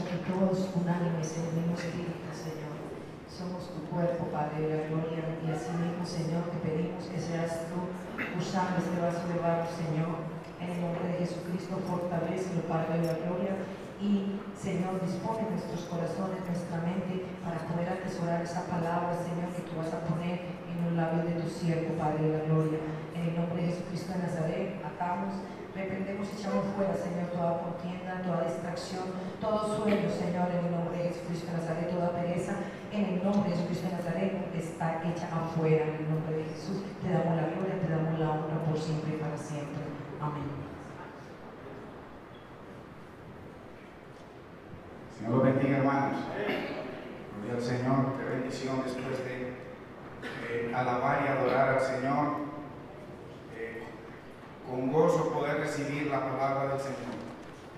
aquí todos unánimes en el mismo espíritu, Señor. Somos tu cuerpo, Padre de la gloria, y así mismo, Señor, te pedimos que seas tú usando este vaso de barro, Señor. En el nombre de Jesucristo, fortalécelo, Padre de la gloria, y, Señor, dispone nuestros corazones, nuestra mente, para poder atesorar esa palabra, Señor, que tú vas a poner en los labios de tu siervo, Padre de la gloria. En el nombre de Jesucristo de Nazaret, atamos, reprendemos y echamos fuera, Señor, toda contienda, toda distracción, todo sueño, Señor, en el nombre de Jesucristo de Nazaret, toda pereza, en el nombre de Jesucristo de Nazaret, está hecha afuera. En el nombre de Jesús, te damos la gloria, te damos la honra por siempre y para siempre. Amén. Señor los bendiga, hermanos. Gloria al Señor. Qué bendición después de alabar y adorar al Señor. Con gozo poder recibir la palabra del Señor.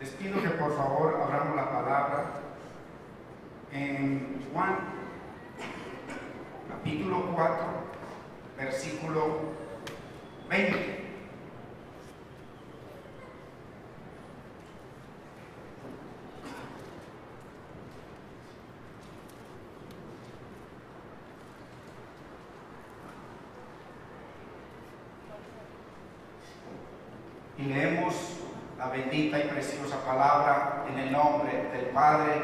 Les pido que por favor abramos la palabra en Juan, capítulo 4, versículo 20. Y leemos la bendita y preciosa palabra en el nombre del Padre,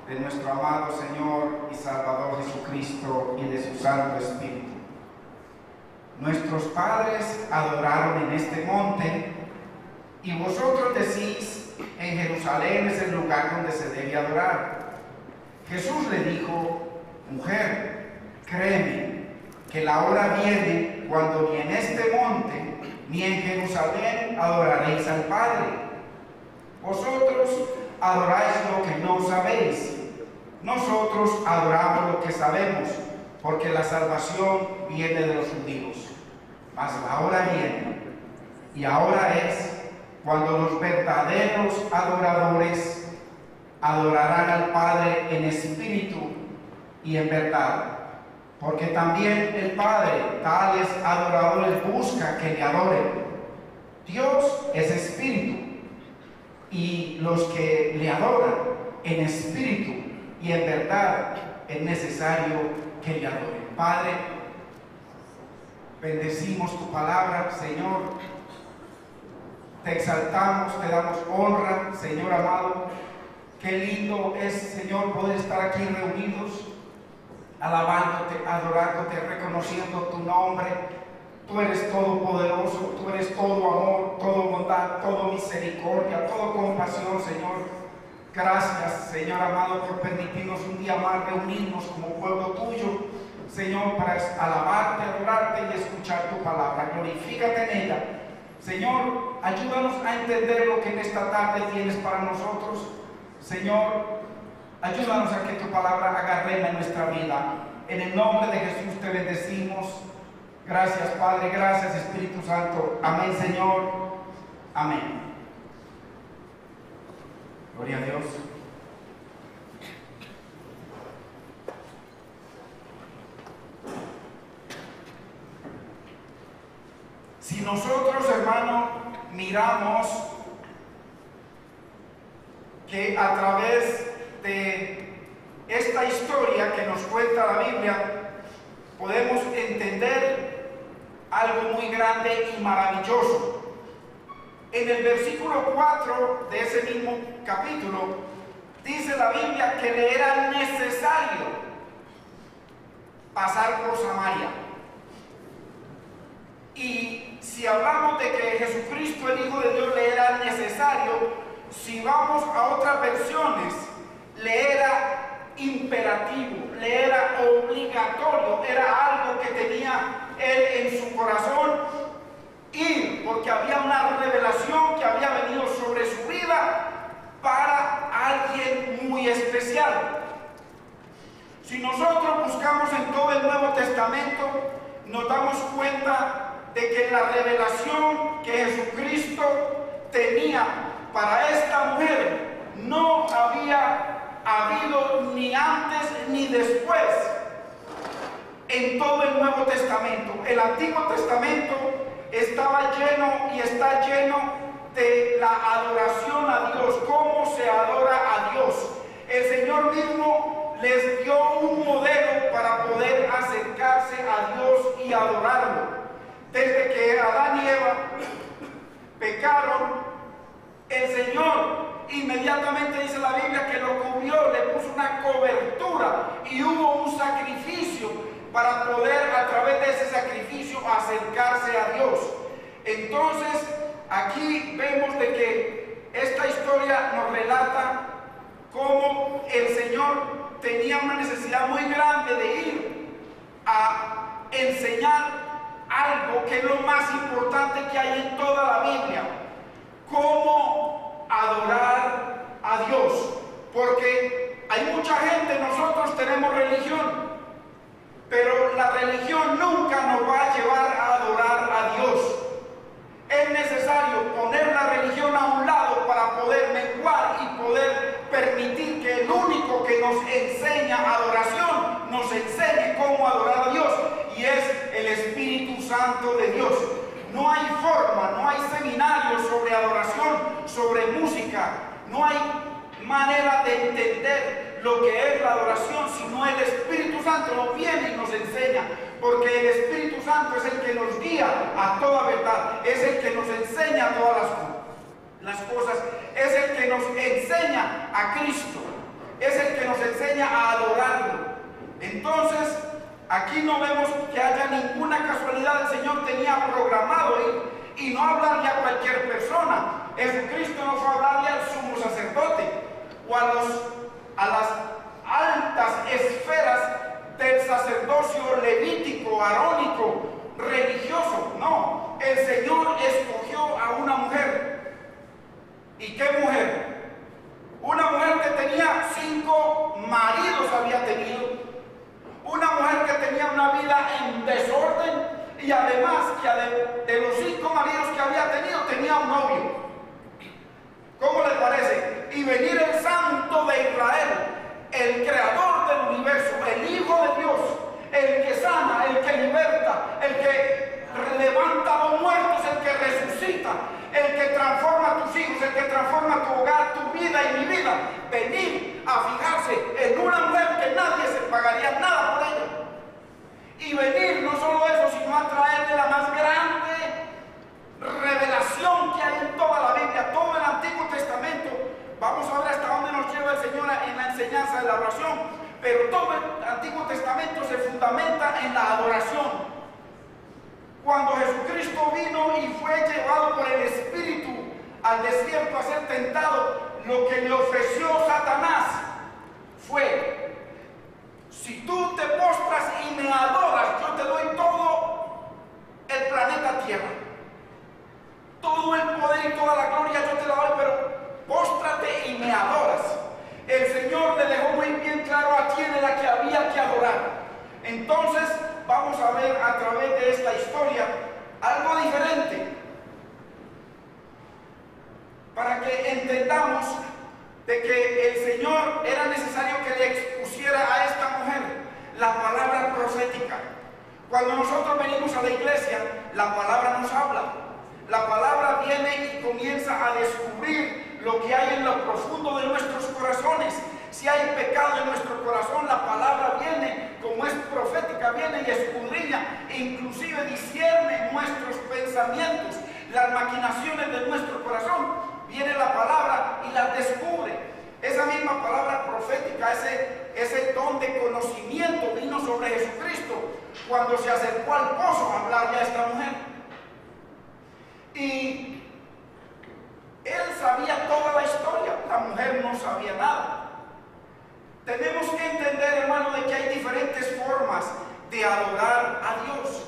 de nuestro amado Señor y Salvador Jesucristo y de su Santo Espíritu. Nuestros padres adoraron en este monte, y vosotros decís, en Jerusalén es el lugar donde se debe adorar. Jesús le dijo, mujer, créeme que la hora viene cuando ni en este monte ni en Jerusalén adoraréis al Padre. Vosotros adoráis lo que no sabéis. Nosotros adoramos lo que sabemos, porque la salvación viene de los judíos. Mas la hora viene, y ahora es, cuando los verdaderos adoradores adorarán al Padre en espíritu y en verdad. Porque también el Padre tales adoradores busca que le adoren. Dios es espíritu, y los que le adoran en espíritu y en verdad es necesario que le adoren. Padre, bendecimos tu palabra, Señor. Te exaltamos, te damos honra, Señor amado. Qué lindo es, Señor, poder estar aquí reunidos, alabándote, adorándote, reconociendo tu nombre. Tú eres todopoderoso, tú eres todo amor, todo bondad, todo misericordia, todo compasión, Señor. Gracias, Señor amado, por permitirnos un día más reunirnos como pueblo tuyo, Señor, para alabarte, adorarte y escuchar tu palabra. Glorifícate en ella. Señor, ayúdanos a entender lo que en esta tarde tienes para nosotros. Señor, ayúdanos a que tu palabra haga rema en nuestra vida. En el nombre de Jesús te bendecimos. Gracias, Padre. Gracias, Espíritu Santo. Amén, Señor. Amén. Gloria a Dios. Si nosotros, hermano, miramos que a través de esta historia que nos cuenta la Biblia, podemos entender algo muy grande y maravilloso. En el versículo 4 de ese mismo capítulo, dice la Biblia que le era necesario pasar por Samaria. Y si hablamos de que Jesucristo, el Hijo de Dios, le era necesario, si vamos a otras versiones, le era imperativo, le era obligatorio, era algo que tenía él en su corazón ir, porque había una revelación que había venido sobre su vida para alguien muy especial. Si nosotros buscamos en todo el Nuevo Testamento, nos damos cuenta de que la revelación que Jesucristo tenía para esta mujer no había habido ni antes ni después en todo el Nuevo Testamento. El Antiguo Testamento estaba lleno y está lleno de la adoración a Dios, cómo se adora a Dios. pecaron, el Señor inmediatamente dice la Biblia que lo cubrió, le puso una cobertura y hubo un sacrificio para poder a través de ese sacrificio acercarse a Dios. Entonces aquí vemos de que esta historia nos relata cómo el Señor tenía una necesidad muy grande de ir a enseñar algo que es lo más importante que hay en toda la Biblia: cómo adorar a Dios. Porque hay mucha gente, nosotros tenemos religión, pero la religión nunca nos va a llevar a adorar a Dios. Es necesario poner la religión a un lado para poder menguar y poder permitir que el único que nos enseña adoración nos enseñe cómo adorar a Dios, y es el Espíritu Santo de Dios. No hay forma, no hay seminarios sobre adoración, sobre música, no hay manera de entender lo que es la adoración, sino el Espíritu Santo nos viene y nos enseña, porque el Espíritu Santo es el que nos guía a toda verdad, es el que nos enseña todas las cosas, es el que nos enseña a Cristo, es el que nos enseña a adorarlo. Entonces, aquí no vemos que haya ninguna casualidad. El Señor tenía programado ir y no hablarle a cualquier persona. Jesucristo no fue a hablarle al sumo sacerdote o a las altas esferas del sacerdocio levítico, arónico, religioso. No, el Señor escogió a una mujer. ¿Y qué mujer? Una mujer que tenía 5 maridos había tenido. Una mujer que tenía una vida en desorden, y además que de los 5 maridos que había tenido, tenía un novio. ¿Cómo les parece? Y venir el Santo de Israel, el creador del universo, el Hijo de Dios, el que sana, el que liberta, el que levanta a los muertos, el que resucita, el que transforma tus hijos, el que transforma tu hogar, tu vida y mi vida, venir a fijarse en una mujer que nadie se pagaría nada por ella, y venir no solo eso, sino a traerle la más grande revelación que hay en toda la Biblia, todo el Antiguo Testamento. Vamos a ver hasta dónde nos lleva el Señor en la enseñanza de la oración, pero todo el Antiguo Testamento se fundamenta en la adoración. Cuando Jesucristo vino y fue llevado por el Espíritu al desierto a ser tentado, lo que le ofreció Satanás fue: si tú te postras y me adoras, yo te doy todo el planeta Tierra, todo el poder y toda la gloria yo te la doy, pero póstrate y me adoras. El Señor le dejó muy bien claro a quién era que había que adorar. Entonces vamos a ver a través de esta historia algo diferente, para que entendamos de que el Señor era necesario que le expusiera a esta mujer la palabra profética. Cuando nosotros venimos a la iglesia, la palabra nos habla. La palabra viene y comienza a descubrir lo que hay en lo profundo de nuestros corazones. Si hay pecado en nuestro corazón, la palabra viene, como es profética, viene y escudriña, e inclusive discierne nuestros pensamientos, las maquinaciones de nuestro corazón. Viene la palabra y las descubre. Esa misma palabra profética, ese don de conocimiento vino sobre Jesucristo cuando se acercó al pozo a hablarle a esta mujer. Y él sabía toda la historia, la mujer no sabía nada. Tenemos que entender, hermano, de que hay diferentes formas de adorar a Dios,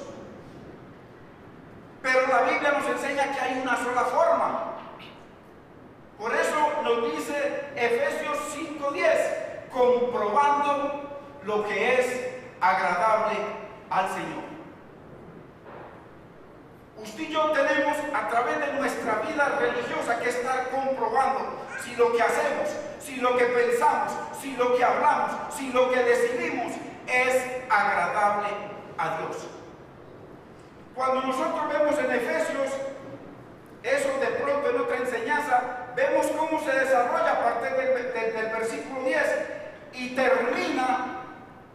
pero la Biblia nos enseña que hay una sola forma. Por eso nos dice Efesios 5:10, comprobando lo que es agradable al Señor. Usted y yo tenemos a través de nuestra vida religiosa que estar comprobando si lo que hacemos, si lo que pensamos, si lo que hablamos, si lo que decidimos es agradable a Dios. Cuando nosotros vemos en Efesios, eso de pronto en otra enseñanza, vemos cómo se desarrolla a partir del versículo 10 y termina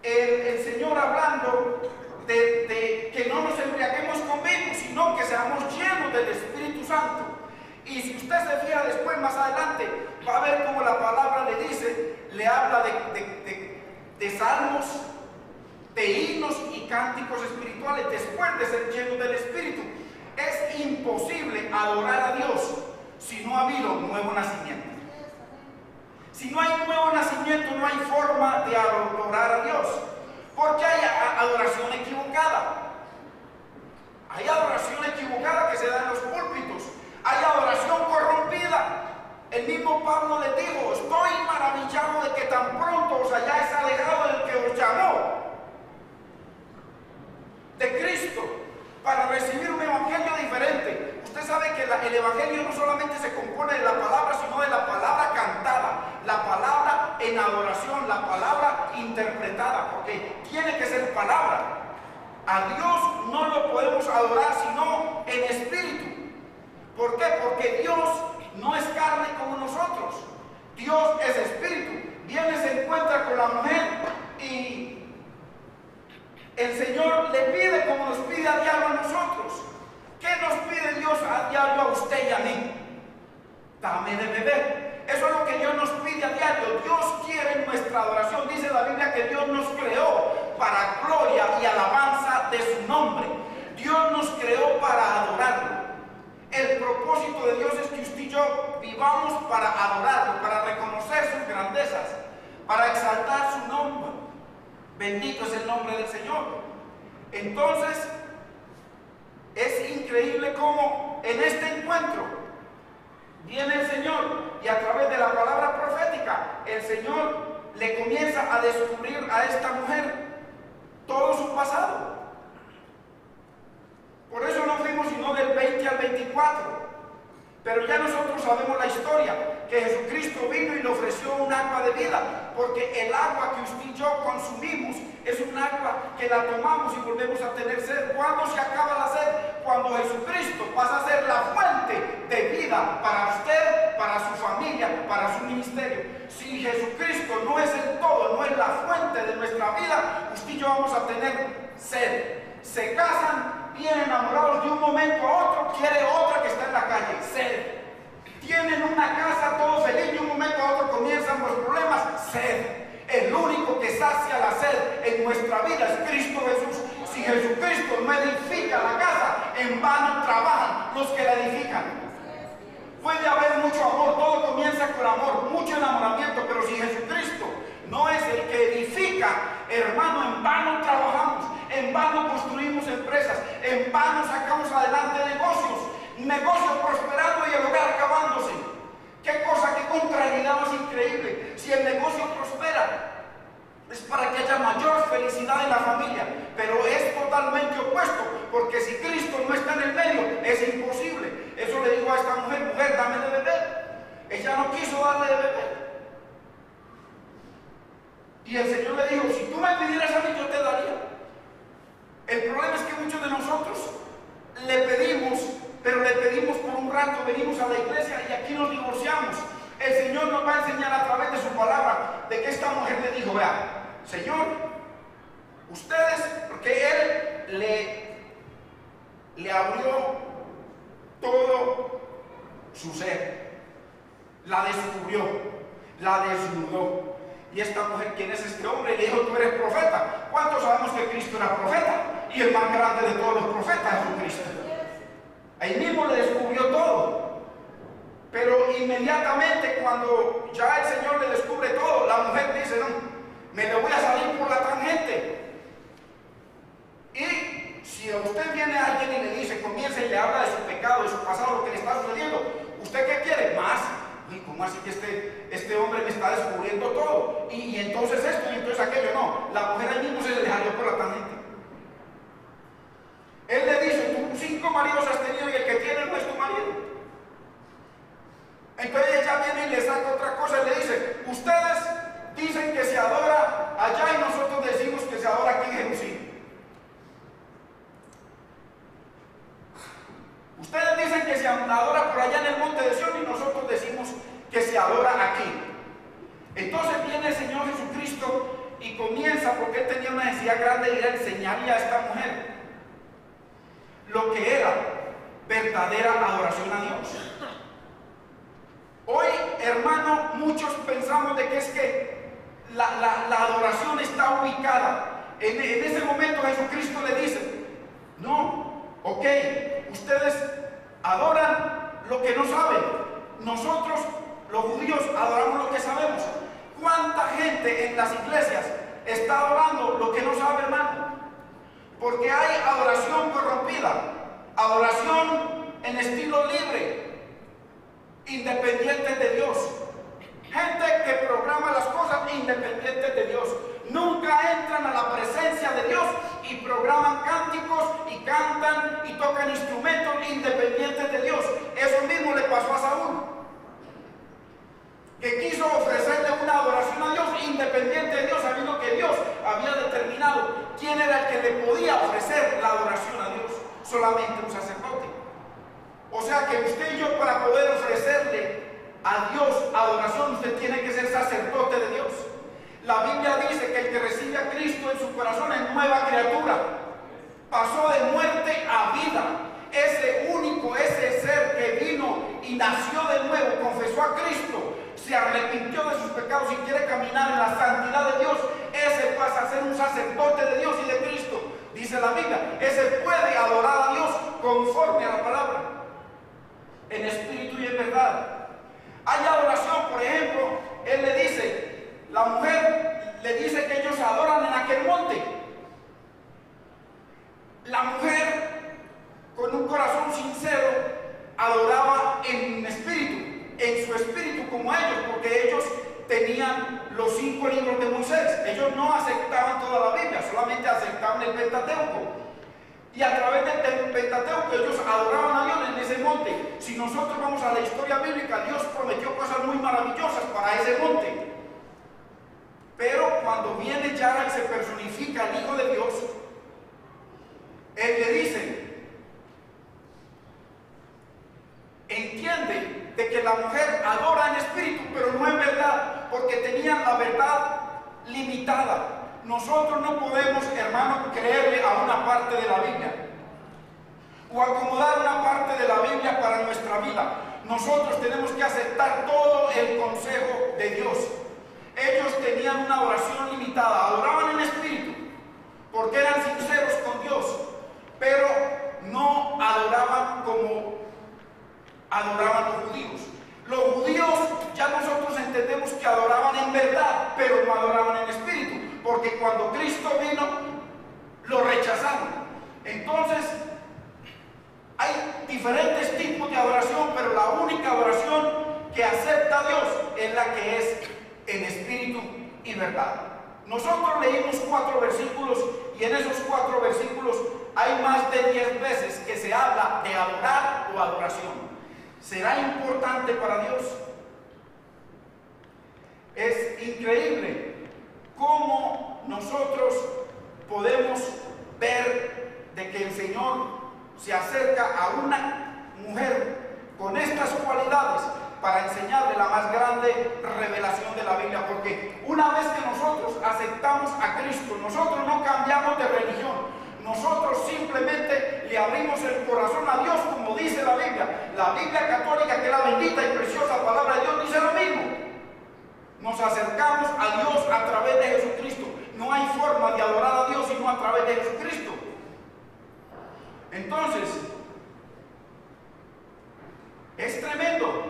el Señor hablando de que no nos embriaguemos con vino, sino que seamos llenos del Espíritu Santo. Y si usted se fija después, más adelante, va a ver cómo la palabra le dice, le habla de salmos, de himnos y cánticos espirituales después de ser llenos del Espíritu. Es imposible adorar a Dios si no ha habido nuevo nacimiento. Si no hay nuevo nacimiento, no hay forma de adorar a Dios, porque hay adoración equivocada. Hay adoración equivocada que se da en los púlpitos. Hay adoración corrompida. El mismo Pablo le dijo: estoy maravillado de que tan pronto os hayáis alejado del que os llamó, de Cristo, para recibir un evangelio diferente. Usted sabe que el evangelio no solamente se compone de la palabra, sino de la palabra cantada, la palabra en adoración, la palabra interpretada, porque tiene que ser palabra. A Dios no lo podemos adorar sino en espíritu. ¿Por qué? Porque Dios no es carne como nosotros. Dios es espíritu. Viene, se encuentra con la mujer y el Señor le pide, como nos pide a diario a nosotros. ¿Qué nos pide Dios a diario a usted y a mí? Dame de beber. Eso es lo que Dios nos pide a diario. Dios quiere nuestra adoración. Dice la Biblia que Dios nos creó para gloria y alabanza de su nombre. Dios nos creó para adorarlo. El propósito de Dios es que usted y yo vivamos para adorarlo, para reconocer sus grandezas, para exaltar su nombre. Bendito es el nombre del Señor. Entonces, es increíble cómo en este encuentro viene el Señor y a través de la palabra profética, el Señor le comienza a descubrir a esta mujer todo su pasado. Por eso no fuimos sino del 20 al 24. Pero ya nosotros sabemos la historia, que Jesucristo vino y le ofreció un agua de vida, porque el agua que usted y yo consumimos es un agua que la tomamos y volvemos a tener sed. ¿Cuándo se acaba la sed? Cuando Jesucristo pasa a ser la fuente de vida para usted, para su familia, para su ministerio. Si Jesucristo no es el todo, no es la fuente de nuestra vida, usted y yo vamos a tener sed. Se casan bien enamorados, de un momento a otro quiere otra que está en la calle, sed. Tienen una casa todo feliz, de un momento a otro comienzan los problemas, sed. El único que sacia la sed en nuestra vida es Cristo Jesús. Si Jesucristo no edifica la casa, en vano trabajan los que la edifican. Puede haber mucho amor, todo comienza con amor, mucho enamoramiento, pero si Jesucristo no es el que edifica, hermano, en vano trabajamos, en vano construimos empresas, en vano sacamos adelante negocios prosperando y el hogar acabándose. Qué cosa, qué contrariedad más increíble. Si el negocio prospera, es para que haya mayor felicidad en la familia, pero es totalmente opuesto, porque si Cristo no está en el medio, es imposible. Eso le digo a esta mujer: mujer, dame de beber. Ella no quiso darle de beber. Y el Señor le dijo: si tú me pidieras a mí, yo te daría. El problema es que muchos de nosotros le pedimos, pero le pedimos por un rato, venimos a la iglesia y aquí nos divorciamos. El Señor nos va a enseñar a través de su palabra de que esta mujer le dijo: vea, Señor, ustedes, porque Él le abrió todo su ser, la descubrió, la desnudó. Y esta mujer: ¿quién es este hombre? Le dijo: tú eres profeta. ¿Cuántos sabemos que Cristo era profeta? Y el más grande de todos los profetas, Jesucristo. Ahí mismo le descubrió todo. Pero inmediatamente, cuando ya el Señor le descubre todo, la mujer dice: no, me le voy a salir por la tangente. Y si a usted viene alguien y le dice, comienza y le habla de su pecado, de su pasado, lo que le está sucediendo, ¿usted qué quiere? Más. Uy, ¿cómo así que este hombre me está descubriendo todo? Y entonces esto y entonces aquello. No, la mujer ahí mismo se le salió por la tangente. Él le dice: tú 5 maridos has tenido y el que tiene no es tu marido. Entonces ella viene y le saca otra cosa y le dice: ustedes dicen que se adora allá y nosotros decimos que se adora aquí en Jerusalén. Ustedes dicen que se adora por allá en el monte de Sion y nosotros decimos que se adora aquí. Entonces viene el Señor Jesucristo y comienza, porque Él tenía una necesidad grande de ir a enseñarle a esta mujer lo que era verdadera adoración a Dios. Hoy, hermano, muchos pensamos de que es que la adoración está ubicada. En ese momento Jesucristo le dice, no, ok, ustedes adoran lo que no saben. Nosotros, los judíos, adoramos lo que sabemos. ¿Cuánta gente en las iglesias está adorando lo que no sabe, hermano? Porque hay adoración corrompida, adoración en estilo libre, independiente de Dios. Gente que programa las cosas independientes de Dios. Nunca entran a la presencia de Dios y programan cánticos y cantan y tocan instrumentos independientes de Dios. Eso mismo le pasó a Saúl, que quiso ofrecerle una adoración a Dios independiente de Dios, sabiendo que Dios había determinado quién era el que le podía ofrecer la adoración a Dios. Solamente un sacerdote. O sea que usted y yo, para poder ofrecerle a Dios adoración, usted tiene que ser sacerdote de Dios. La Biblia dice que el que recibe a Cristo en su corazón es nueva criatura. Pasó de muerte a vida. Ese único, ese ser que vino y nació de nuevo, confesó a Cristo, se arrepintió de sus pecados y quiere caminar en la santidad de Dios, ese pasa a ser un sacerdote de Dios y de Cristo. Dice la Biblia, ese puede adorar a Dios conforme a la palabra, en espíritu y en verdad. Hay adoración, por ejemplo, él le dice, la mujer le dice que ellos adoran en aquel monte. La mujer, con un corazón sincero, adoraba en espíritu, en su espíritu como ellos, porque ellos tenían los 5 libros de Moisés. Ellos no aceptaban toda la Biblia, solamente aceptaban el Pentateuco. Y a través del Pentateuco ellos adoraban a Dios en ese monte. Si nosotros vamos a la historia bíblica, Dios prometió cosas muy maravillosas para ese monte. Pero cuando viene ya y se personifica el Hijo de Dios, Él le dice, entiende de que la mujer adora en espíritu, pero no en verdad, porque tenían la verdad limitada. Nosotros no podemos, hermano, creerle a una parte de la Biblia o acomodar una parte de la Biblia para nuestra vida. Nosotros tenemos que aceptar todo el consejo de Dios. Ellos tenían una oración limitada, adoraban en espíritu porque eran sinceros con Dios, pero no adoraban como adoraban los judíos. Los judíos, ya nosotros entendemos que adoraban en verdad, pero no adoraban en espíritu, porque cuando Cristo vino, lo rechazaron. Entonces, hay diferentes tipos de adoración, pero la única adoración que acepta a Dios es la que es en espíritu y verdad. Nosotros leímos 4 versículos y en esos 4 versículos hay más de 10 veces que se habla de adorar o adoración. ¿Será importante para Dios? Es increíble cómo nosotros podemos ver de que el Señor se acerca a una mujer con estas cualidades para enseñarle la más grande revelación de la Biblia, porque una vez que nosotros aceptamos a Cristo, nosotros no cambiamos de religión, nosotros simplemente le abrimos el corazón a Dios, como dice la Biblia. La Biblia católica, que es la bendita y preciosa palabra de Dios, dice lo mismo. Nos acercamos a Dios a través de Jesucristo. No hay forma de adorar a Dios sino a través de Jesucristo. Entonces, es tremendo.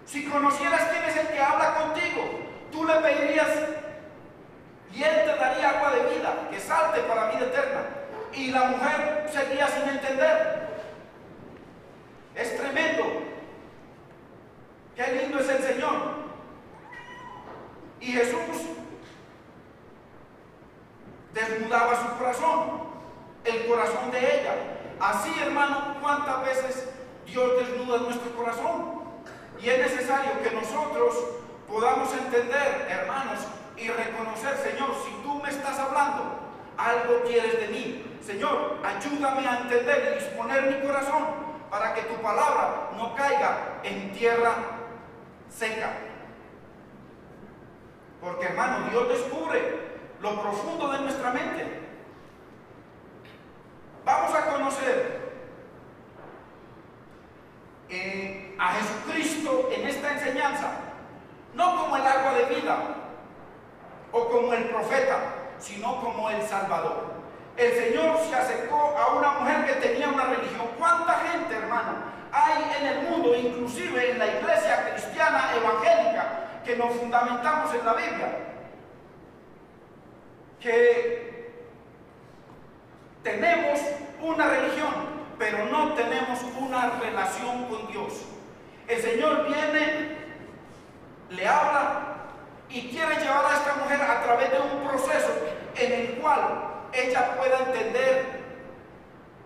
Si conocieras quién es el que habla contigo, tú le pedirías y Él te daría agua de vida, que salte para vida eterna. Y la mujer seguía sin entender. Es tremendo. Qué lindo es el Señor. Y Jesús desnudaba su corazón, el corazón de ella. Así, hermano, ¿cuántas veces Dios desnuda nuestro corazón? Y es necesario que nosotros podamos entender, hermanos, y reconocer, Señor, si tú me estás hablando, algo quieres de mí. Señor, ayúdame a entender y disponer mi corazón para que tu palabra no caiga en tierra seca. Porque, hermano, Dios descubre lo profundo de nuestra mente. Vamos a conocer a Jesucristo en esta enseñanza o como el profeta, sino como el Salvador. El Señor se acercó a una mujer que tenía una religión. ¿Cuánta gente, hermano, hay en el mundo, inclusive en la iglesia cristiana evangélica, que nos fundamentamos en la Biblia, que tenemos una religión, pero no tenemos una relación con Dios? El Señor viene, le habla y quiere llevar a esta mujer a través de un proceso en el cual ella pueda entender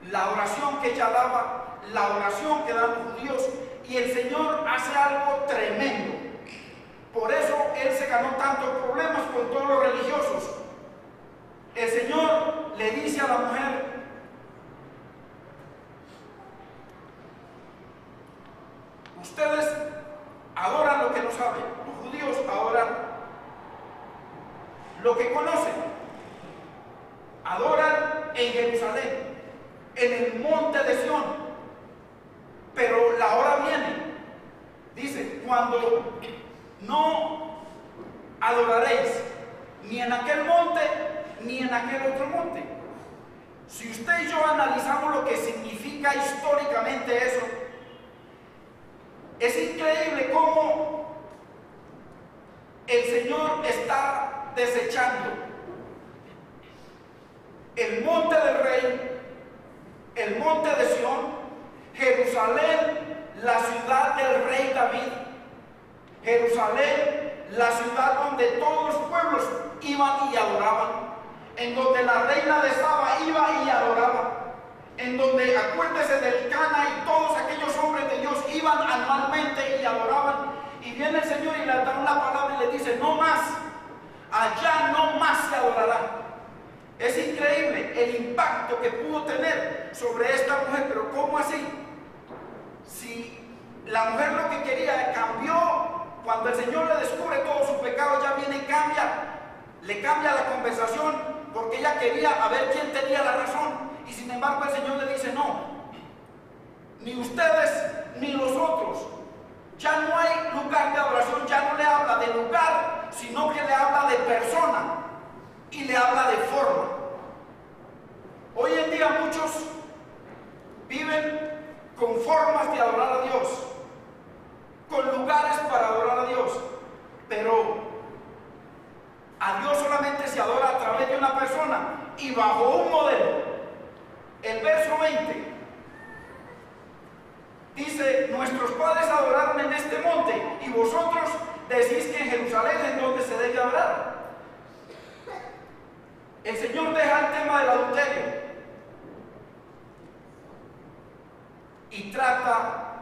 la oración que ella daba, la oración que dan los judíos, y el Señor hace algo tremendo. Por eso Él se ganó tantos problemas con todos los religiosos. El Señor le dice a la mujer: ustedes adoran lo que no saben, los judíos adoran lo que conocen. Adoran en Jerusalén, en el monte de Sión, pero la hora viene, dice, cuando no adoraréis ni en aquel monte ni en aquel otro monte. Si usted y yo analizamos lo que significa históricamente eso, es increíble cómo el Señor está desechando el monte del Rey, el monte de Sión, Jerusalén, la ciudad del Rey David, Jerusalén, la ciudad donde todos los pueblos iban y adoraban, en donde la reina de Saba iba y adoraba, en donde, acuérdese del Cana y todos aquellos hombres de Dios iban anualmente y adoraban. Y viene el Señor y le da una palabra y le dice: no más, allá no más se adorará. Es increíble el impacto que pudo tener sobre esta mujer. Pero ¿cómo así? Si la mujer lo que quería cambió, cuando el Señor le descubre todo su pecado, ya viene y le cambia la conversación, porque ella quería a ver quién tenía la razón. Y sin embargo el Señor le dice: no, ni ustedes ni los otros. Ya no hay lugar de adoración, ya no le habla de lugar, sino que le habla de persona y le habla de forma. Hoy en día muchos viven con formas de adorar a Dios, con lugares para adorar a Dios, pero a Dios solamente se adora a través de una persona y bajo un modelo. El verso 20 dice: nuestros padres adoraron en este monte, y vosotros decís que en Jerusalén es donde se debe adorar. El Señor deja el tema del adulterio y trata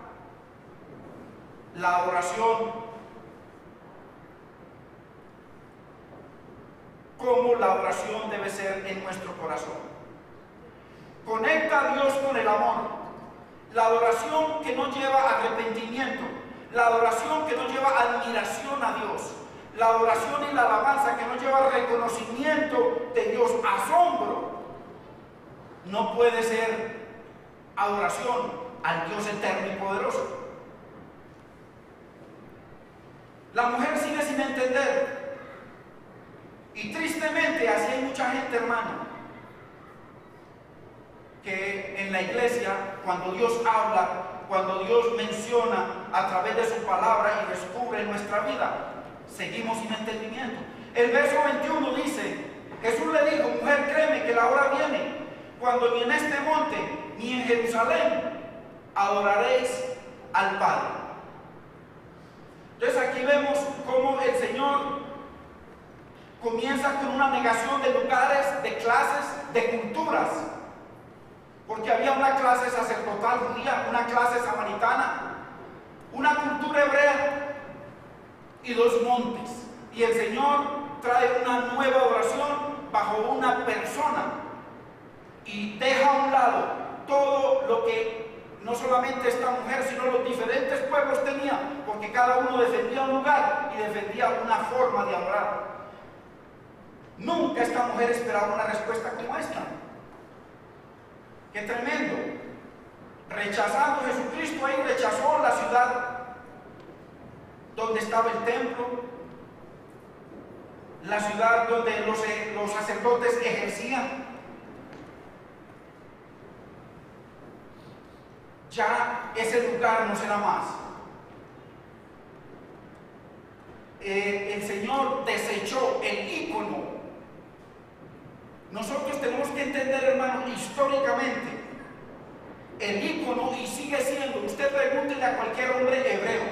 la adoración como la oración debe ser en nuestro corazón. Conecta a Dios con el amor. La adoración que no lleva arrepentimiento, la adoración que no lleva admiración a Dios, la adoración y la alabanza que no lleva reconocimiento de Dios, asombro, no puede ser adoración al Dios eterno y poderoso. La mujer sigue sin entender, y tristemente así hay mucha gente, hermano, que en la iglesia, cuando Dios habla, cuando Dios menciona a través de su palabra y descubre nuestra vida, seguimos sin entendimiento. El verso 21 dice: Jesús le dijo: mujer, créeme que la hora viene cuando ni en este monte ni en Jerusalén adoraréis al Padre. Entonces aquí vemos cómo el Señor comienza con una negación de lugares, de clases, de culturas, porque había una clase sacerdotal judía, una clase samaritana, una cultura hebrea y dos montes. Y el Señor trae una nueva oración bajo una persona y deja a un lado todo lo que no solamente esta mujer, sino los diferentes pueblos tenían, porque cada uno defendía un lugar y defendía una forma de adorar. Nunca esta mujer esperaba una respuesta como esta. ¡Qué tremendo! Rechazando a Jesucristo, ahí rechazó la ciudad donde estaba el templo, la ciudad donde los sacerdotes ejercían. Ya ese lugar no será más. El Señor desechó el ícono. Nosotros tenemos que entender, hermanos, históricamente, el ícono, y sigue siendo, usted pregúntele a cualquier hombre hebreo,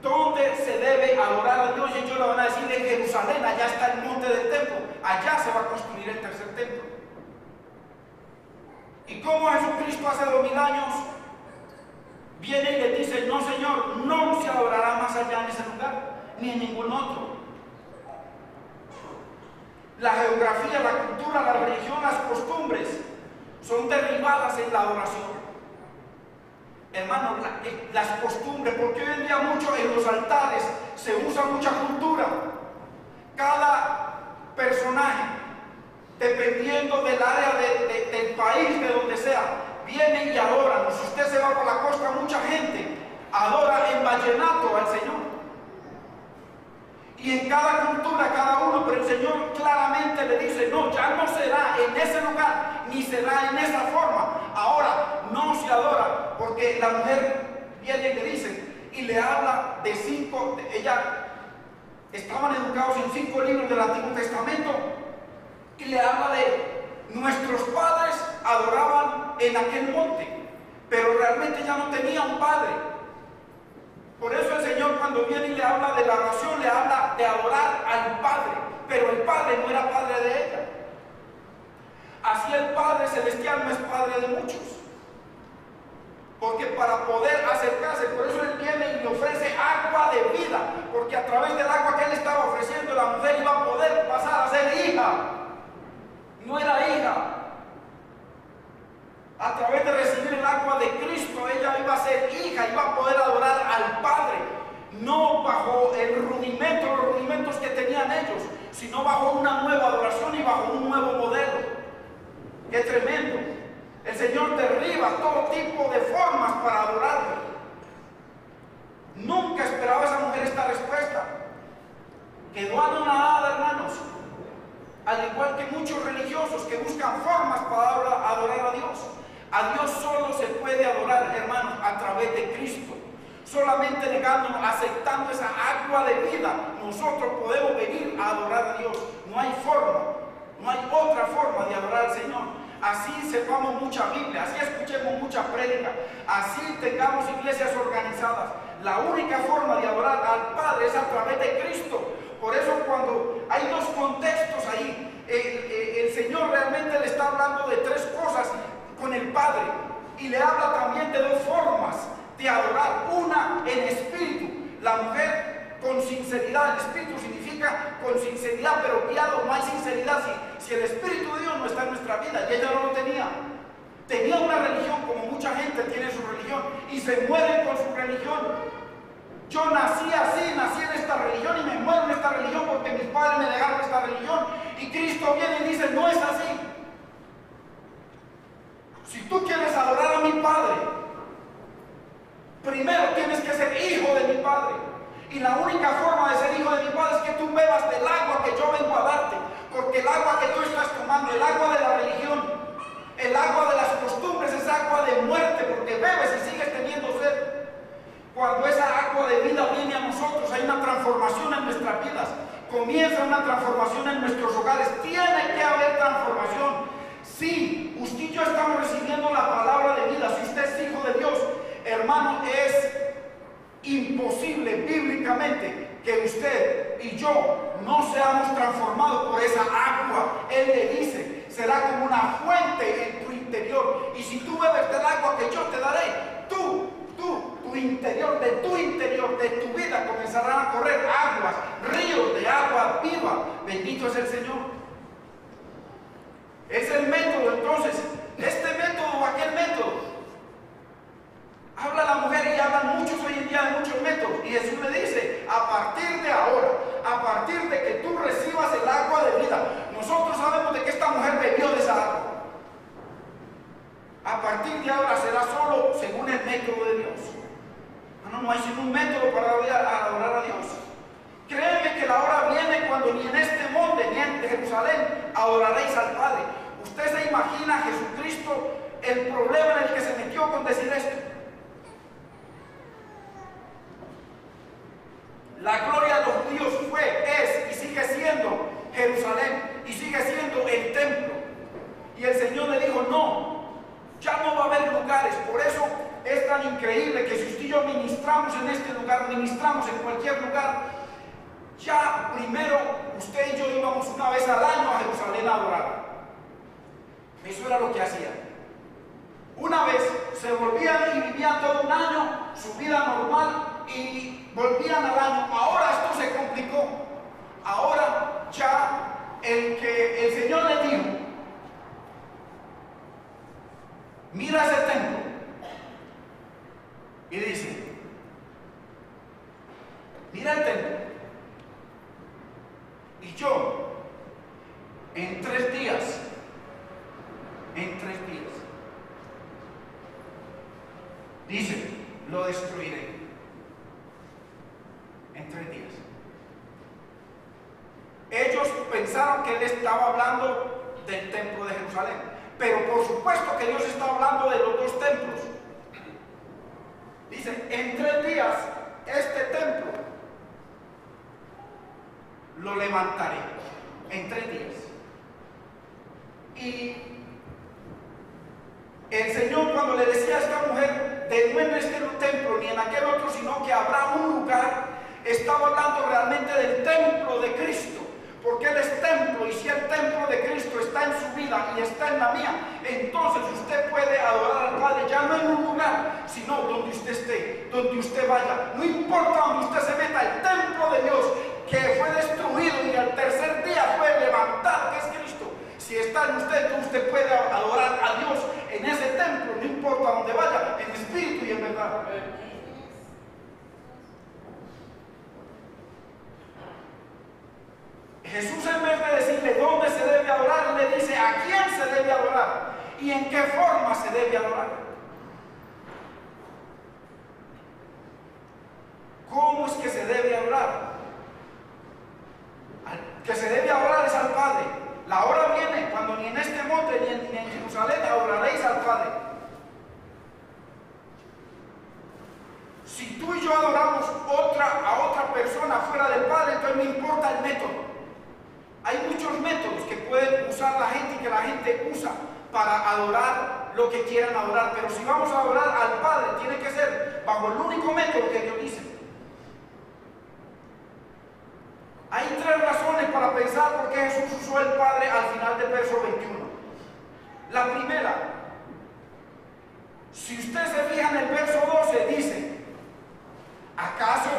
¿dónde se debe adorar a Dios? Y ellos le van a decir, en Jerusalén, allá está el monte del templo, allá se va a construir el tercer templo. Y como Jesucristo hace 2000 años viene y le dice, no Señor, no se adorará más allá en ese lugar, ni en ningún otro. La geografía, la cultura, la religión, las costumbres son derribadas en la adoración. Hermano, las costumbres, porque hoy en día mucho en los altares se usa mucha cultura. Cada personaje, dependiendo del área del país, de donde sea, viene y adoran. Si usted se va por la costa, mucha gente adora en vallenato al Señor. Y en cada cultura, cada uno, pero el Señor claramente le dice, no, ya no será en ese lugar, ni será en esa forma. Ahora no se adora, porque la mujer viene y le dice, y le habla de 5, estaban educados en 5 libros del Antiguo Testamento, y le habla de nuestros padres adoraban en aquel monte, pero realmente ya no tenía un padre. Por eso el Señor, cuando viene y le habla de la oración, le habla de adorar al Padre, pero el Padre no era padre de ella. Así el Padre Celestial no es padre de muchos, porque para poder acercarse, por eso Él viene y le ofrece agua de vida, porque a través del agua que Él estaba ofreciendo, la mujer iba a poder pasar a ser hija. No era hija. A través de recibir el agua de Cristo, ella iba a ser hija, iba a poder adorar al Padre, no bajo el rudimento, los rudimentos que tenían ellos, sino bajo una nueva adoración y bajo un nuevo modelo. ¡Qué tremendo! El Señor derriba todo tipo de formas para adorarlo. Nunca esperaba esa mujer esta respuesta. Quedó anonadada, hermanos, al igual que muchos religiosos que buscan formas para adorar a Dios. A Dios solo se puede adorar, hermanos, a través de Cristo. Solamente negándonos, aceptando esa agua de vida, nosotros podemos venir a adorar a Dios. No hay forma, no hay otra forma de adorar al Señor. Así sepamos mucha Biblia, así escuchemos mucha prédica, así tengamos iglesias organizadas. La única forma de adorar al Padre es a través de Cristo. Por eso cuando hay dos contextos ahí, el Señor realmente le está hablando de 3 cosas con el Padre, y le habla también de 2 formas de adorar. Una, en espíritu, la mujer con sinceridad. El espíritu significa con sinceridad, pero guiado. No hay sinceridad si el Espíritu de Dios no está en nuestra vida, y ella no lo tenía. Tenía una religión, como mucha gente tiene su religión, y se mueren con su religión. Yo nací así, nací en esta religión y me muero en esta religión porque mis padres me dejaron esta religión, y Cristo viene y dice, no es así. Si tú quieres adorar a mi Padre, primero tienes que ser hijo de mi Padre. Y la única forma de ser hijo de mi Padre es que tú bebas del agua que yo vengo a darte. Porque el agua que tú estás tomando, el agua de la religión, el agua de las costumbres, es agua de muerte, porque bebes y sigues teniendo sed. Cuando esa agua de vida viene a nosotros, hay una transformación en nuestras vidas. Comienza una transformación en nuestros hogares. Tiene que haber transformación. Sí, usted y yo estamos recibiendo la palabra de vida. Si usted es hijo de Dios, hermano, es imposible bíblicamente que usted y yo no seamos transformados por esa agua. Él le dice, será como una fuente en tu interior. Y si tú bebes del agua que yo te daré, tu interior, de tu vida comenzarán a correr aguas, ríos de agua viva. Bendito es el Señor. Es el método, entonces, este método o aquel método. Habla la mujer y hablan muchos hoy en día de muchos métodos. Y Jesús le dice, a partir de ahora, a partir de que tú recibas el agua de vida, nosotros sabemos de que esta mujer bebió de esa agua. A partir de ahora será solo según el método de Dios. No hay sino un método para adorar a Dios. Créeme que la hora viene cuando ni en este Jerusalén adoraréis al Padre. ¿Usted se imagina a Jesucristo el problema en el que se metió con decir esto? La gloria de los judíos fue, es y sigue siendo Jerusalén, y sigue siendo el templo. Y el Señor le dijo, no, ya no va a haber lugares. Por eso es tan increíble que si usted y yo ministramos en este lugar, ministramos en cualquier lugar, ya primero usted y yo íbamos una vez al año a Jerusalén a adorar. Eso era lo que hacían. Una vez se volvían y vivían todo un año su vida normal y volvían al año. Ahora esto se complicó. Ahora ya el Señor le dijo, mira ese templo, y dice, mira el templo, y yo en 3 días, dice, lo destruiré. En 3 días. Ellos pensaron que él estaba hablando del templo de Jerusalén, pero por supuesto que Dios está hablando de los 2 templos. Dice, en 3 días este templo lo levantaré. En 3 días. Y el Señor, cuando le decía a esta mujer, de no en este templo ni en aquel otro, sino que habrá un lugar, estaba hablando realmente del templo de Cristo, porque Él es templo, y si el templo de Cristo está en su vida y está en la mía, entonces usted puede adorar al Padre ya no en un lugar, sino donde usted esté, donde usted vaya. No importa donde usted se meta, el templo de Dios que fue destruido y al 3er día fue levantado, que es Cristo. Si está en usted, usted puede adorar a Dios en ese templo, no importa dónde vaya, en espíritu y en verdad. Jesús, en vez de decirle dónde se debe adorar, le dice a quién se debe adorar y en qué forma se debe adorar. ¿Cómo es que se debe adorar? Al que se debe adorar es al Padre. La hora viene cuando ni en este monte ni en Jerusalén adoraréis al Padre. Si tú y yo adoramos a otra persona fuera del Padre, entonces no importa el método. Hay muchos métodos que pueden usar la gente y que la gente usa para adorar lo que quieran adorar, pero si vamos a adorar al Padre, tiene que ser bajo el único método que Dios dice. Hay 3 razones para pensar por qué Jesús usó el Padre al final del verso 21. La primera, si usted se fija en el verso 12, dice, ¿acaso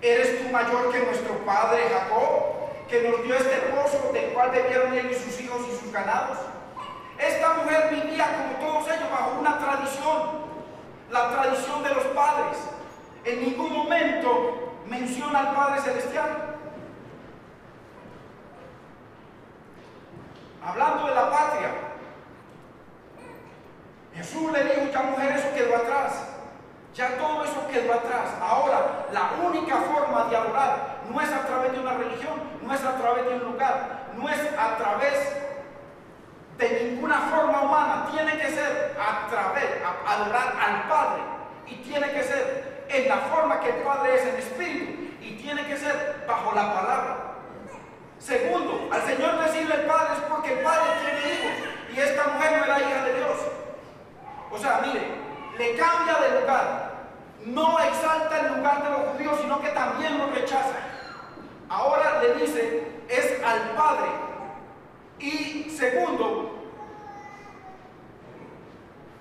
eres tú mayor que nuestro padre Jacob, que nos dio este pozo del cual bebieron él y sus hijos y sus ganados? Esta mujer vivía como todos ellos bajo una tradición, la tradición de los padres. En ningún momento menciona al Padre Celestial. Hablando de la patria, Jesús le dijo, ya mujer, eso quedó atrás. Ya todo eso quedó atrás. Ahora, la única forma de adorar no es a través de una religión, no es a través de un lugar, no es a través de ninguna forma humana. Tiene que ser adorar al Padre. Y tiene que ser en la forma que el Padre es, en espíritu. Y tiene que ser bajo la palabra. Segundo, al Señor decirle el Padre es porque el Padre tiene hijos. Y esta mujer no era hija de Dios. O sea, mire, le cambia de lugar. No exalta el lugar de los judíos, sino que también lo rechaza. Ahora le dice, es al Padre. Y segundo,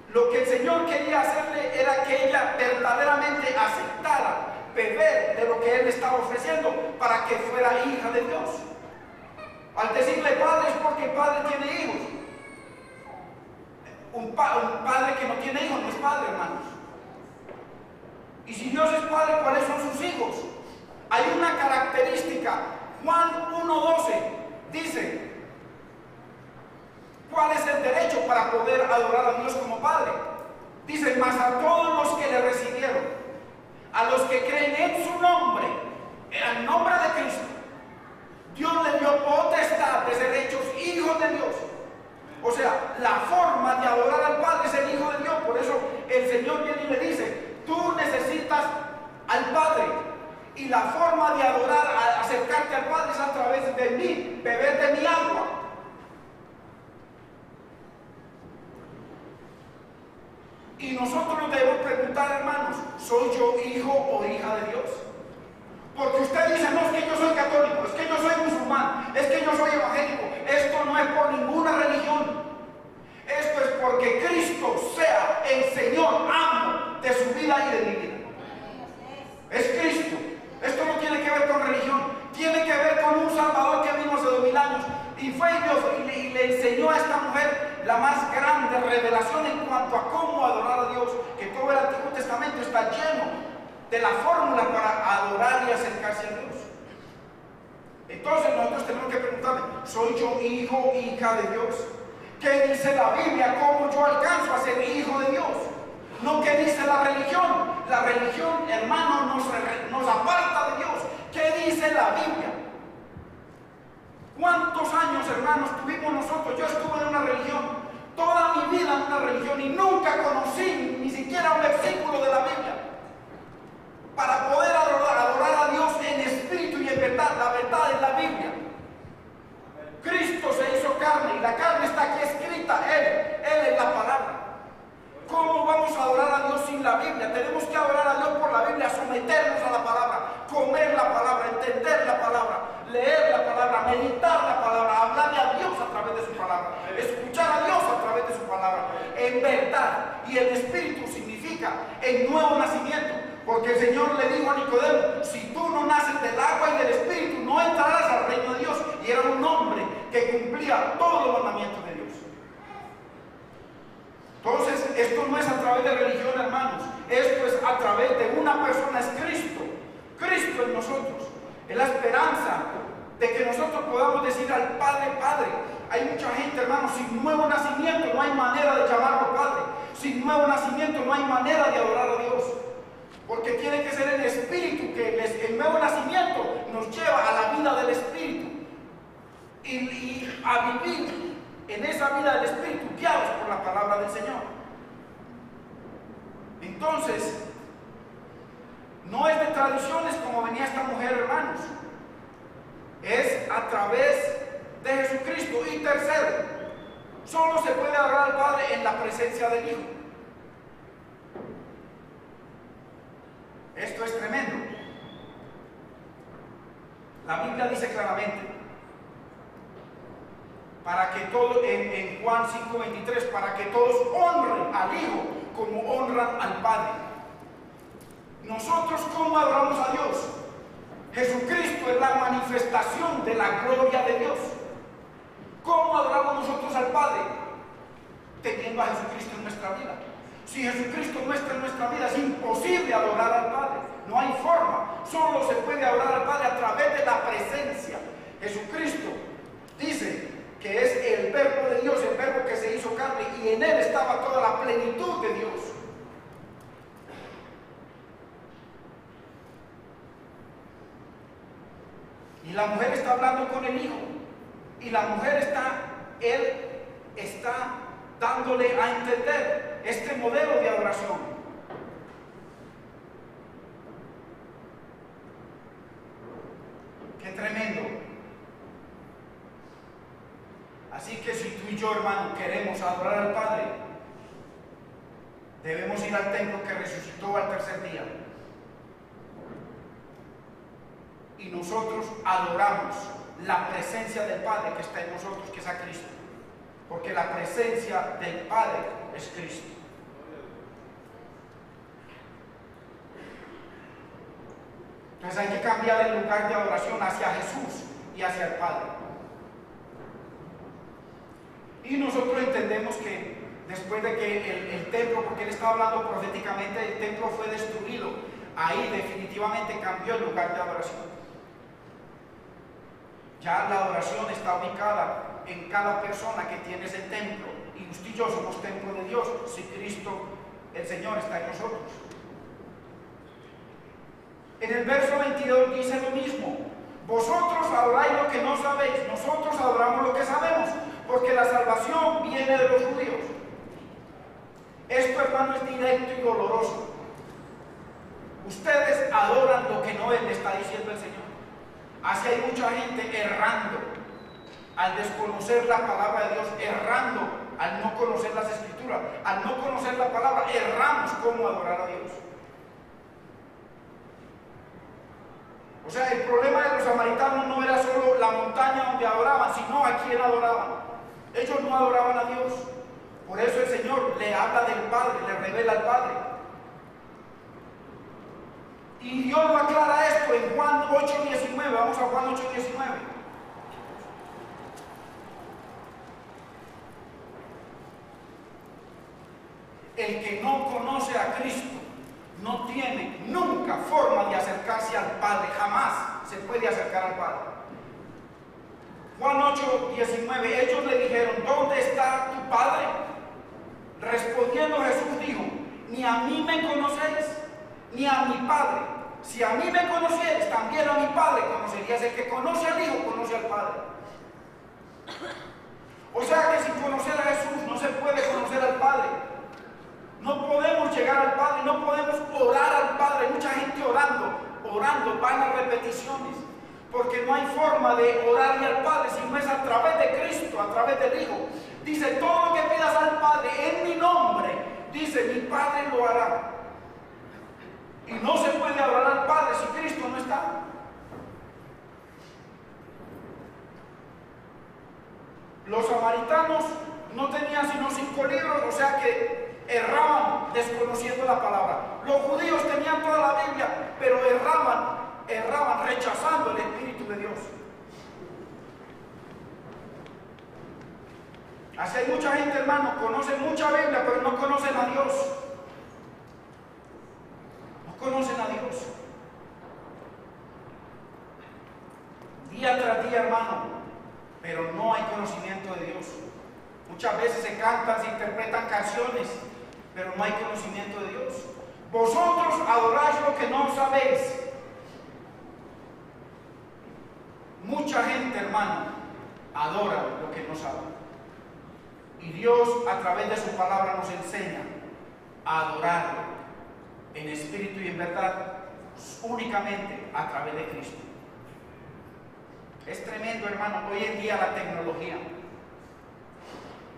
lo que el Señor quería hacerle era que ella verdaderamente aceptara beber de lo que Él estaba ofreciendo para que fuera hija de Dios. Al decirle Padre es porque el Padre tiene hijos. Un padre que no tiene hijos no es padre, hermanos. Y si Dios es Padre, ¿cuáles son sus hijos? Hay una característica. Juan 1:12 dice, ¿cuál es el derecho para poder adorar a Dios como Padre? Dice, mas a todos los que le recibieron, a los que creen en su nombre, en el nombre de Cristo, Dios le dio potestad de el Señor viene y le dice, tú necesitas al Padre, y la forma de adorar, acercarte al Padre es a través de mí, beber de mi agua. Y nosotros nos debemos preguntar, hermanos, ¿soy yo hijo o hija de Dios? Porque usted dice, no, es que yo soy católico, es que yo soy musulmán, es que yo soy evangélico. Esto no es por ninguna religión. Esto es porque Cristo sea el Señor amo de su vida y de mi vida. Es Cristo. Esto no tiene que ver con religión. Tiene que ver con un Salvador que vino hace 2000 años. Y fue Dios y le enseñó a esta mujer la más grande revelación en cuanto a cómo adorar a Dios. Que todo el Antiguo Testamento está lleno de la fórmula para adorar y acercarse a Dios. Entonces nosotros tenemos que preguntarle, ¿soy yo hijo o hija de Dios? ¿Qué dice la Biblia? ¿Cómo yo alcanzo a ser hijo de Dios? No qué dice la religión. La religión, hermano, nos aparta de Dios. ¿Qué dice la Biblia? ¿Cuántos años, hermanos, tuvimos nosotros? Yo estuve en una religión, toda mi vida en una religión, y nunca conocí ni siquiera un versículo de la Biblia para poder adorar a Dios en espíritu y en verdad. La verdad es la Biblia. Cristo se hizo carne y la carne está aquí escrita. Él es la palabra. ¿Cómo vamos a adorar a Dios sin la Biblia? Tenemos que adorar a Dios por la Biblia, someternos a la palabra, comer la palabra, entender la palabra, leer la palabra, meditar la palabra, hablarle a Dios a través de su palabra, escuchar a Dios a través de su palabra, en verdad. Y el Espíritu significa el nuevo nacimiento, porque el Señor le dijo a Nicodemo, si tú no naces del agua y del Espíritu, no entrarás al reino de Dios. Y era un hombre que cumplía todos los mandamientos de Dios. Entonces, esto no es a través de religión, hermanos. Esto es a través de una persona, es Cristo. Cristo en nosotros. Es la esperanza de que nosotros podamos decir al Padre, Padre. Hay mucha gente, hermanos, sin nuevo nacimiento no hay manera de llamarlo Padre. Sin nuevo nacimiento no hay manera de adorar a Dios. Porque tiene que ser el Espíritu, que el nuevo nacimiento nos lleva a la vida del Espíritu. Y a vivir en esa vida del Espíritu, guiados por la palabra del Señor. Entonces, no es de tradiciones como venía esta mujer, hermanos. Es a través de Jesucristo. Y tercero, solo se puede adorar al Padre en la presencia del Hijo. Esto es tremendo. La Biblia dice claramente, para que todos, en Juan 5:23, para que todos honren al Hijo como honran al Padre. Nosotros, ¿cómo adoramos a Dios? Jesucristo es la manifestación de la gloria de Dios. ¿Cómo adoramos nosotros al Padre? Teniendo a Jesucristo en nuestra vida. Si Jesucristo no está en nuestra vida, es imposible adorar al Padre. No hay forma. Solo se puede adorar al Padre a través de la presencia. Jesucristo dice que es el verbo de Dios, el verbo que se hizo carne, y en él estaba toda la plenitud de Dios. Y la mujer está hablando con el Hijo, y la mujer él está dándole a entender este modelo de adoración. ¡Qué tremendo! Así que si tú y yo, hermano, queremos adorar al Padre, debemos ir al templo que resucitó al tercer día. Y nosotros adoramos la presencia del Padre que está en nosotros, que es a Cristo. Porque la presencia del Padre es Cristo. Entonces hay que cambiar el lugar de adoración hacia Jesús y hacia el Padre. Y nosotros entendemos que después de que el templo, porque él estaba hablando proféticamente, el templo fue destruido, ahí definitivamente cambió el lugar de adoración. Ya la adoración está ubicada en cada persona que tiene ese templo, y usted y yo somos templo de Dios si Cristo, el Señor, está en nosotros. En el verso 22 dice lo mismo: vosotros adoráis lo que no sabéis, nosotros adoramos lo que sabemos, porque la salvación viene de los judíos. Esto, hermano, es directo y doloroso. Ustedes adoran lo que no le está diciendo el Señor. Así hay mucha gente errando al desconocer la palabra de Dios, errando al no conocer las Escrituras, al no conocer la palabra, erramos cómo adorar a Dios. O sea, el problema de los samaritanos no era solo la montaña donde adoraban, sino a quién adoraban. Ellos no adoraban a Dios. Por eso el Señor le habla del Padre, le revela al Padre. Y Dios lo aclara esto en Juan 8:19. Vamos a Juan 8:19. El que no conoce a Cristo no tiene nunca forma de acercarse al Padre. Jamás se puede acercar al Padre. Juan 8:19. Ellos le dijeron: ¿dónde está tu Padre? Respondiendo Jesús dijo: ni a mí me conocéis, ni a mi Padre. Si a mí me conocierais, también a mi Padre conocerías. El que conoce al Hijo, conoce al Padre. O sea que sin conocer a Jesús no se puede conocer al Padre. No podemos llegar al Padre, no podemos orar al Padre. Hay mucha gente orando, vanas repeticiones, porque no hay forma de orarle al Padre si no es a través de Cristo, a través del Hijo. Dice: todo lo que pidas al Padre en mi nombre, dice, mi Padre lo hará. Y no se puede adorar al Padre si Cristo no está. Los samaritanos no tenían sino 5 libros, o sea que erraban desconociendo la palabra. Los judíos tenían toda la Biblia, pero erraban rechazando el Espíritu de Dios. Así hay mucha gente, hermano, conoce mucha Biblia, pero no conocen a Dios. No conocen a Dios. Día tras día, hermano, pero no hay conocimiento de Dios. Muchas veces se cantan, se interpretan canciones, pero no hay conocimiento de Dios. Vosotros adoráis lo que no sabéis. Mucha gente, hermano, adora lo que no sabe. Y Dios, a través de su palabra, nos enseña a adorarlo en espíritu y en verdad, únicamente a través de Cristo. Es tremendo, hermano, hoy en día la tecnología.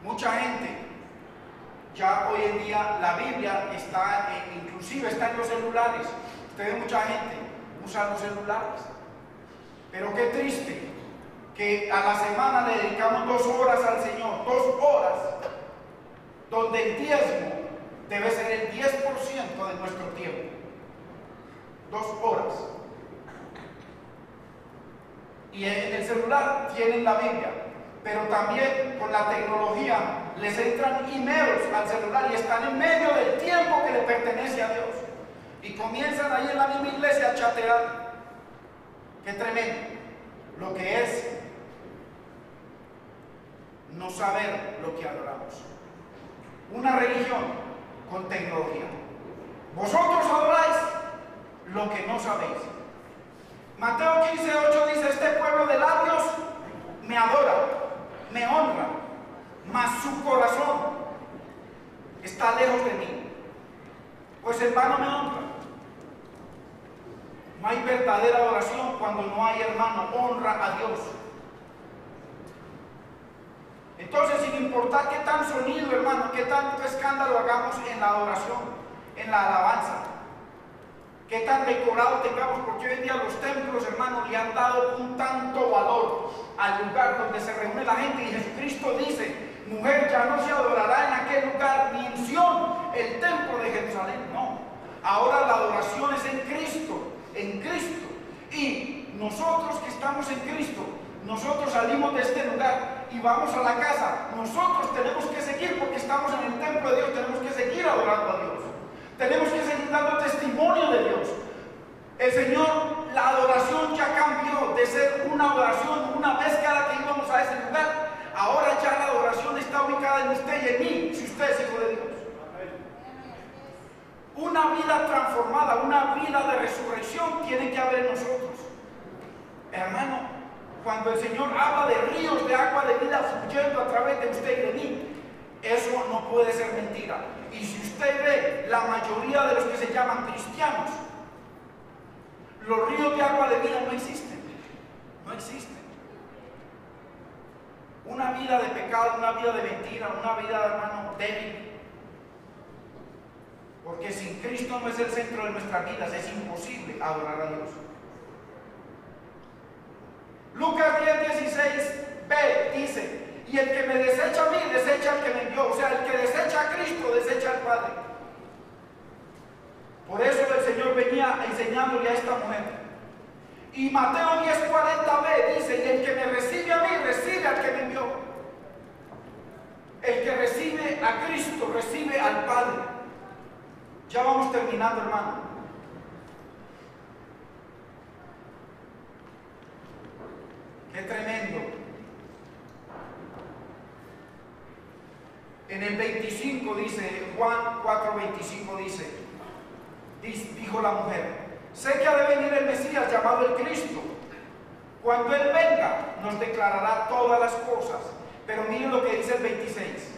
Mucha gente, ya hoy en día la Biblia está, inclusive está en los celulares. Usted ve mucha gente usa los celulares. Pero qué triste que a la semana le dedicamos 2 horas al Señor, 2 horas, donde el diezmo debe ser el 10% de nuestro tiempo. 2 horas. Y en el celular tienen la Biblia, pero también con la tecnología les entran emails al celular y están en medio del tiempo que le pertenece a Dios. Y comienzan ahí en la misma iglesia a chatear. Qué tremendo lo que es no saber lo que adoramos. Una religión con tecnología. Vosotros adoráis lo que no sabéis. Mateo 15:8 dice: este pueblo de labios me adora, me honra, mas su corazón está lejos de mí, pues en vano me honra. No hay verdadera adoración cuando no hay, hermano, honra a Dios. Entonces, sin importar qué tan sonido, hermano, qué tanto escándalo hagamos en la adoración, en la alabanza, qué tan decorado tengamos, porque hoy en día los templos, hermano, le han dado un tanto valor al lugar donde se reúne la gente. Y Jesucristo dice: mujer, ya no se adorará en aquel lugar, ni en Sión, el templo de Jerusalén. No, ahora la adoración es en Cristo. En Cristo. Y nosotros que estamos en Cristo, nosotros salimos de este lugar y vamos a la casa. Nosotros tenemos que seguir, porque estamos en el templo de Dios, tenemos que seguir adorando a Dios. Tenemos que seguir dando testimonio de Dios. El Señor, la adoración ya cambió de ser una adoración una vez cada que íbamos a ese lugar. Ahora ya la adoración está ubicada en usted y en mí, si usted es hijo de Dios. Una vida transformada, una vida de resurrección tiene que haber en nosotros. Hermano, cuando el Señor habla de ríos de agua de vida fluyendo a través de usted y de mí, Eso no puede ser mentira. Y si usted ve la mayoría de los que se llaman cristianos, los ríos de agua de vida no existen. No existen. Una vida de pecado, una vida de mentira, una vida, hermano, débil. Porque sin Cristo no es el centro de nuestras vidas, es imposible adorar a Dios. Lucas 10:16b dice: y el que me desecha a mí, desecha al que me envió. O sea, el que desecha a Cristo, desecha al Padre. Por eso el Señor venía enseñándole a esta mujer. Y Mateo 10:40b dice: y el que me recibe a mí, recibe al que me envió. El que recibe a Cristo, recibe al Padre. Ya vamos terminando, hermano. Qué tremendo. En el 25 dice, Juan 4:25 dijo la mujer: sé que ha de venir el Mesías llamado el Cristo. Cuando Él venga, nos declarará todas las cosas. Pero miren lo que dice el 26.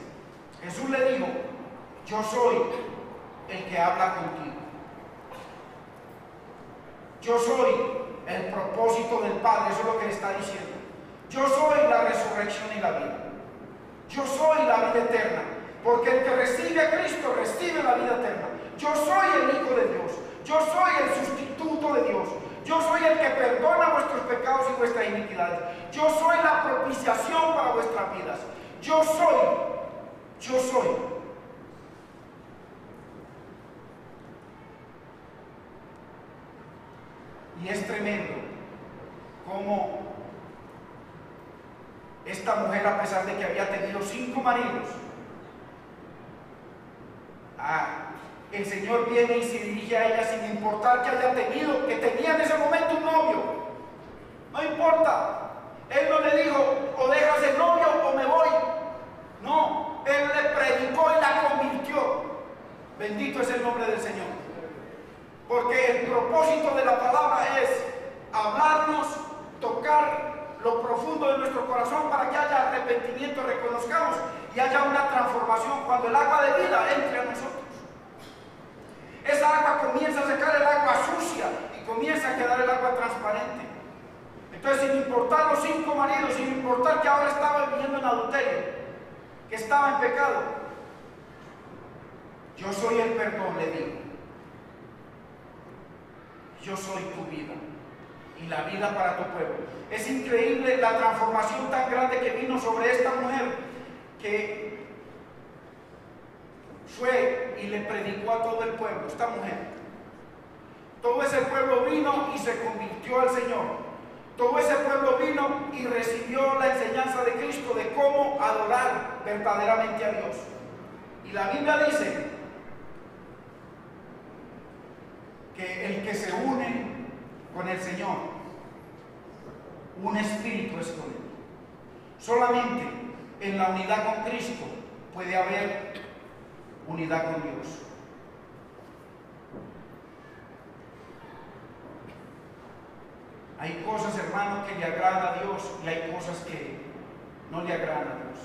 Jesús le dijo: yo soy el que habla contigo. Yo soy el propósito del Padre. Eso es lo que le está diciendo. Yo soy la resurrección y la vida. Yo soy la vida eterna. Porque el que recibe a Cristo recibe la vida eterna. Yo soy el Hijo de Dios. Yo soy el sustituto de Dios. Yo soy el que perdona vuestros pecados y vuestras iniquidades. Yo soy la propiciación para vuestras vidas. Yo soy. Y es tremendo cómo esta mujer, a pesar de que había tenido 5 maridos, el Señor viene y se dirige a ella sin importar que haya tenido, que tenía en ese momento un novio. No importa. Él no le dijo: o dejas el novio o me voy. No, Él le predicó y la convirtió. Bendito es el nombre del Señor. Porque el propósito de la palabra es hablarnos, tocar lo profundo de nuestro corazón para que haya arrepentimiento, reconozcamos y haya una transformación cuando el agua de vida entre a nosotros. Esa agua comienza a sacar el agua sucia y comienza a quedar el agua transparente. Entonces, sin importar los 5 maridos, sin importar que ahora estaba viviendo en adulterio, que estaba en pecado, yo soy el perdón, le digo. Yo soy tu vida y la vida para tu pueblo. Es increíble la transformación tan grande que vino sobre esta mujer, que fue y le predicó a todo el pueblo. Esta mujer, todo ese pueblo vino y se convirtió al Señor. Todo ese pueblo vino y recibió la enseñanza de Cristo de cómo adorar verdaderamente a Dios. Y la Biblia dice que el que se une con el Señor, un espíritu es con Él. Solamente en la unidad con Cristo puede haber unidad con Dios. Hay cosas, hermanos, que le agradan a Dios y hay cosas que no le agradan a Dios.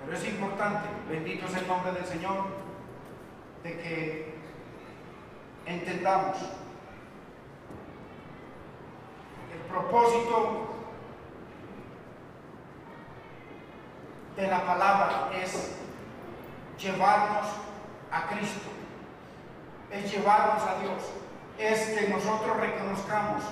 Pero es importante, bendito es el nombre del Señor, de que entendamos el propósito de la palabra es llevarnos a Cristo, es llevarnos a Dios, es que nosotros reconozcamos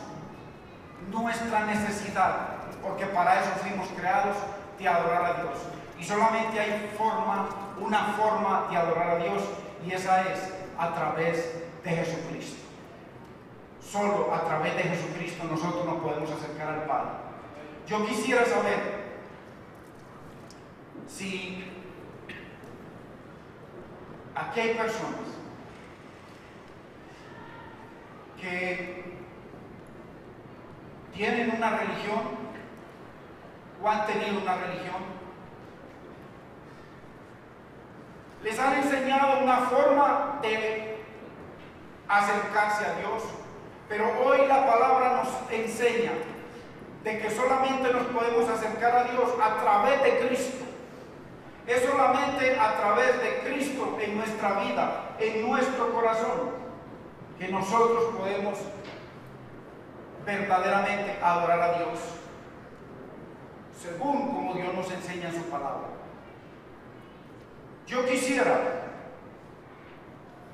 nuestra necesidad, porque para eso fuimos creados, de adorar a Dios. Y solamente hay una forma de adorar a Dios, y esa es a través de Jesucristo. Solo a través de Jesucristo nosotros nos podemos acercar al Padre. Yo quisiera saber si aquí hay personas que tienen una religión o han tenido una religión. Les han enseñado una forma de acercarse a Dios, pero hoy la palabra nos enseña de que solamente nos podemos acercar a Dios a través de Cristo. Es solamente a través de Cristo en nuestra vida, en nuestro corazón, que nosotros podemos verdaderamente adorar a Dios, según como Dios nos enseña en su palabra. Yo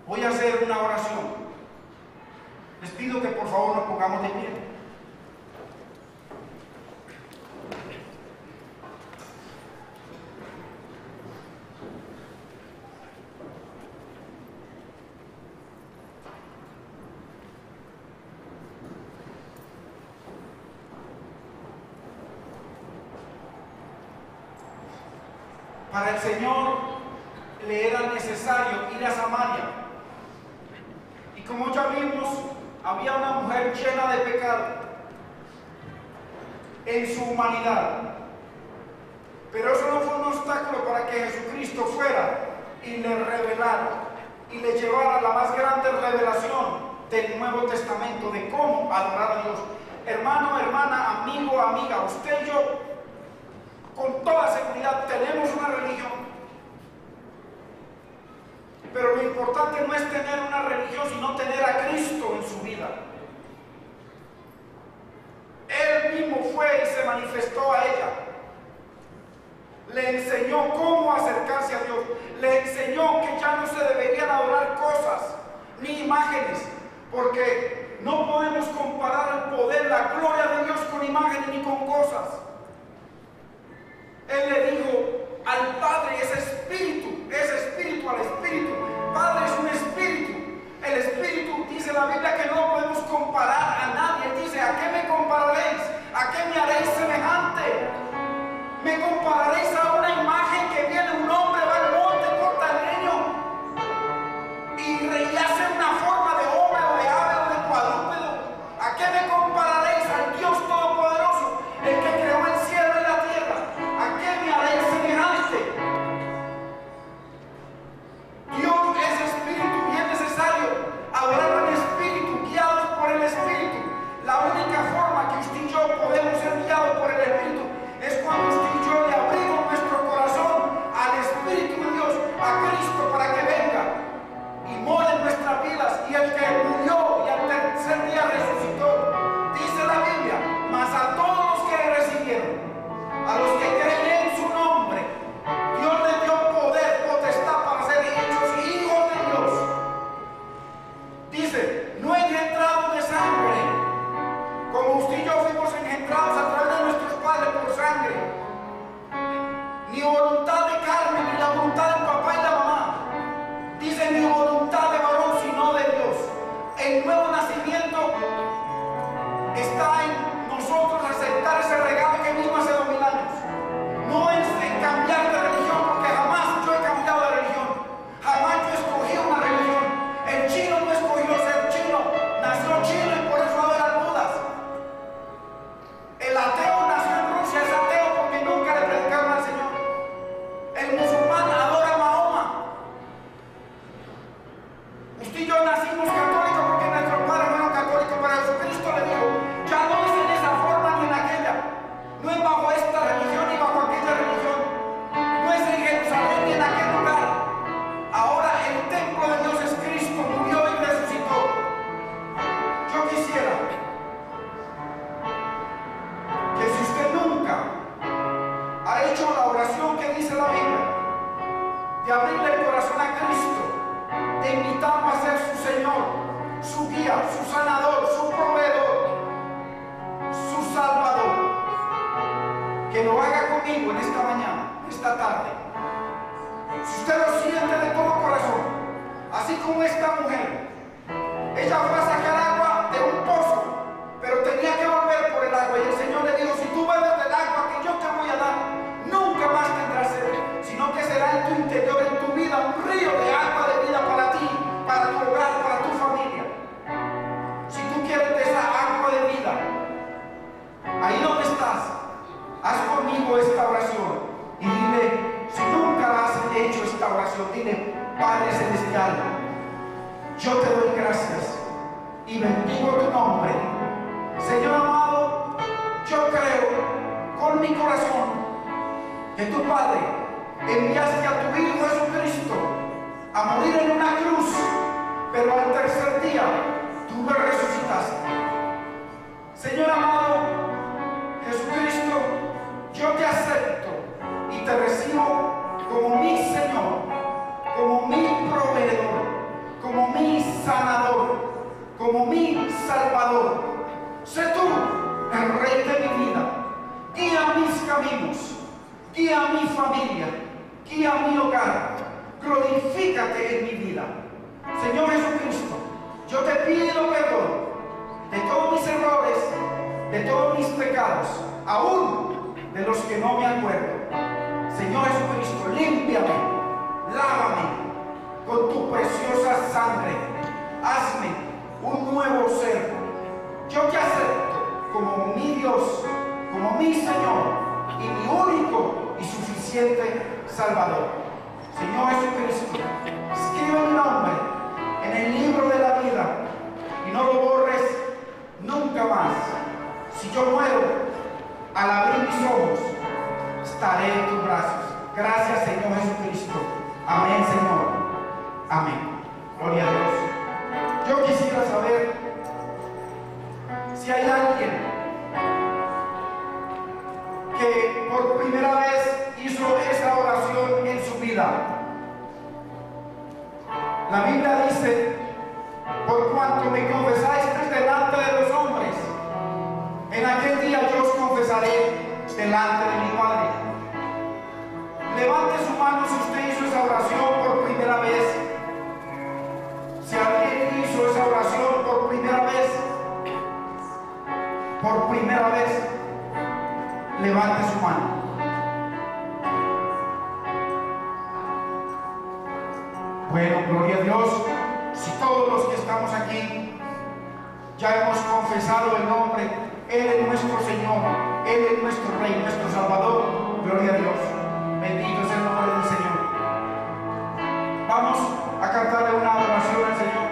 voy a hacer una oración. Les pido que por favor nos pongamos de pie. Para el Señor le era necesario ir a Samaria. Y como ya vimos, había una mujer llena de pecado en su humanidad. Pero eso no fue un obstáculo para que Jesucristo fuera y le revelara y le llevara la más grande revelación del Nuevo Testamento de cómo adorar a Dios. Hermano, hermana, amigo, amiga, usted y yo, con toda seguridad tenemos una religión, pero lo importante no es tener una religión, sino tener a Cristo en su vida. Él mismo fue y se manifestó a ella, le enseñó cómo acercarse a Dios, le enseñó que ya no se deberían adorar cosas ni imágenes, porque no podemos comparar el poder, la gloria de Dios con imágenes ni con cosas. Él le dijo al Padre, es espíritu al espíritu. Padre es un espíritu. El espíritu, dice la Biblia, que no podemos comparar a nadie. Él dice, ¿a qué me compararéis? ¿A qué me haréis semejante? ¿Me compararéis a una imagen que viene un hombre, va al monte, corta el leño y hace una forma de hombre o de ave o de cuadrúpedo? ¿A qué me compararéis? Al Dios Todopoderoso, el que creó el cielo y la tierra. ¿A qué me haréis semejante? Dios es espíritu y es necesario adorar en espíritu, guiados por el espíritu. La única forma que usted y yo podemos ser guiados por el espíritu es cuando usted y yo le abrimos nuestro corazón al Espíritu de Dios, a Cristo, para que venga y more en nuestras vidas. Y el que murió y al tercer día resucitó, dice la Biblia, mas a todos los que le recibieron, a los que creen en su nombre, Dios les dio poder, potestad para ser hechos hijos de Dios. Dice, no engendrados de sangre, como usted y yo fuimos engendrados a través de nuestros padres por sangre, ni voluntad de carne, ni la voluntad del papá y la mamá. Dice, ni voluntad de varón, sino de Dios. El nuevo nacimiento está en nosotros aceptar ese regalo que vino hace 2000 años. No es en cambiar de religión, porque jamás yo he cambiado de religión. Jamás yo escogí una religión. El chino no escogió ser chino, nació chino y por eso ahora eran Budas. El ateo nació en Rusia, es ateo porque nunca le predicaron al Señor. El musulmán adora a Mahoma. Usted y yo nacimos católicos porque nuestros padres fueron católicos, pero Jesucristo le dijo, ya no es en esa forma ni en aquella. No es bajo esta religión ni bajo aquella religión. No es en Jerusalén ni en aquel lugar. Ahora el templo de Dios es Cristo, murió y resucitó. Yo quisiera que si usted nunca ha hecho la oración que dice la Biblia, de abrirle el corazón a Cristo, de invitarlo a ser su Señor, su guía, su sanador, su proveedor, su salvador, que lo haga conmigo en esta mañana, esta tarde. Si usted lo siente de todo corazón, así como esta mujer, ella fue a sacar agua de un pozo, pero tenía que volver por el agua, y el Señor le dijo, si tú bebes del agua que yo te voy a dar, nunca más tendrás sed, sino que será en tu interior, en tu vida, un río de agua de vida para ti, para tu hogar, para tu familia. Si tú quieres de esa agua de vida, ahí donde estás, haz conmigo esta oración y dile, si nunca has hecho esta oración, dile, Padre Celestial, yo te doy gracias y bendigo tu nombre. Señor amado, yo creo con mi corazón que tu Padre enviaste a tu Hijo Jesucristo a morir en una cruz, pero al tercer día tú me resucitaste. Señor amado Jesucristo, yo te acepto y te recibo como mi Señor, como mi proveedor, como mi sanador, como mi salvador. Sé tú el Rey de mi vida. Guía mis caminos, guía mi familia, guía mi hogar. Glorifícate en mi vida. Señor Jesucristo, yo te pido perdón de todos mis errores, de todos mis pecados, aún de los que no me acuerdo. Señor Jesucristo, límpiame, lávame con tu preciosa sangre. Hazme un nuevo ser. Yo te acepto como mi Dios, como mi Señor y mi único y suficiente Salvador. Señor Jesucristo, escribe mi nombre en el libro de la vida y no lo borres nunca más. Si yo muero, al abrir mis ojos, estaré en tus brazos. Gracias, Señor Jesucristo. Amén, Señor. Amén. Gloria a Dios. Yo quisiera saber si hay alguien que por primera vez hizo esa oración en su vida. La Biblia dice: por cuanto me confesasteis delante de los hombres, en aquel día yo os confesaré delante de mi Padre. Levante su mano si usted hizo esa oración por primera vez. Si alguien hizo esa oración por primera vez, levante su mano. Bueno, gloria a Dios. Si todos los que estamos aquí ya hemos confesado el nombre, Él es nuestro Señor, Él es nuestro Rey, nuestro Salvador, gloria a Dios. Bendito sea el nombre del Señor. Vamos a cantarle una adoración al Señor.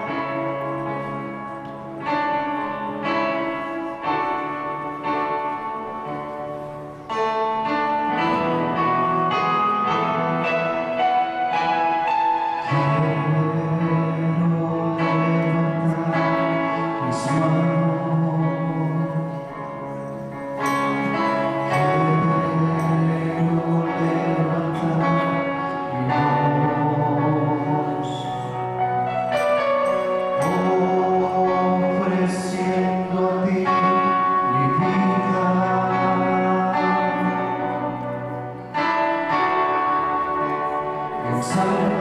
Salve